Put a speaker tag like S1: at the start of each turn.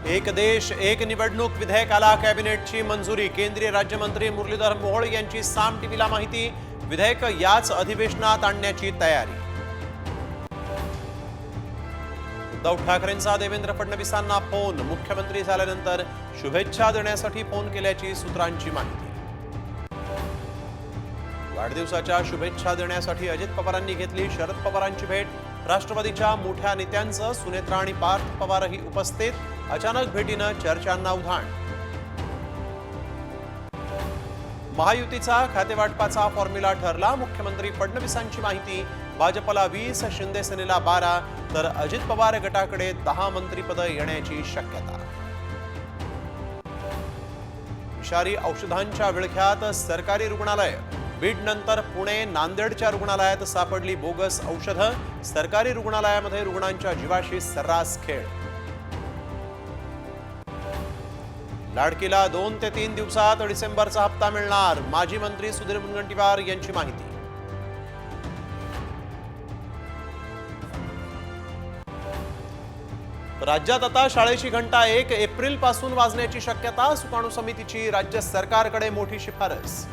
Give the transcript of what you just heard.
S1: एक देश एक निवडणूक विधेयकाला कॅबिनेटची मंजुरी। केंद्रीय राज्यमंत्री मुरलीधर मोहोळ यांची साम टीव्हीला माहिती। विधेयक याच अधिवेशनात आणण्याची तयारी। उद्धव ठाकरेंचा देवेंद्र फडणवीसांना फोन। मुख्यमंत्री झाल्यानंतर शुभेच्छा देण्यासाठी फोन केल्याची सूत्रांची माहिती। वाढदिवसाच्या शुभेच्छा देण्यासाठी अजित पवारांनी घेतली शरद पवारांची भेट। राष्ट्रवादीच्या मोठ्या नेत्यांचं सुनेत्रा आणि पार्थ पवारही उपस्थित। अचानक भेटीनं चर्चांना उधाण। महायुतीचा खातेवाटपाचा फॉर्म्युला ठरला। मुख्यमंत्री फडणवीसांची माहिती। भाजपला 20, शिंदे सेनेला 12 तर अजित पवार गटाकडे 10 मंत्रिपद येण्याची शक्यता। विषारी औषधांच्या विळख्यात सरकारी रुग्णालय। बीड नंतर पुणे नांदेडच्या रुग्णालयात सापडली बोगस औषधं। सरकारी रुग्णालयामध्ये रुग्णांच्या जीवाशी सर्रास खेळ। लाडकीला 2 ते 3 दिवसात डिसेंबरचा हप्ता मिळणार। माजी मंत्री सुधीर मुनगंटीवार यांची माहिती। राज्यात आता शाळेची घंटा 1 एप्रिल पासून वाजण्याची शक्यता। सुकाणू समितीची राज्य सरकारकडे मोठी शिफारस।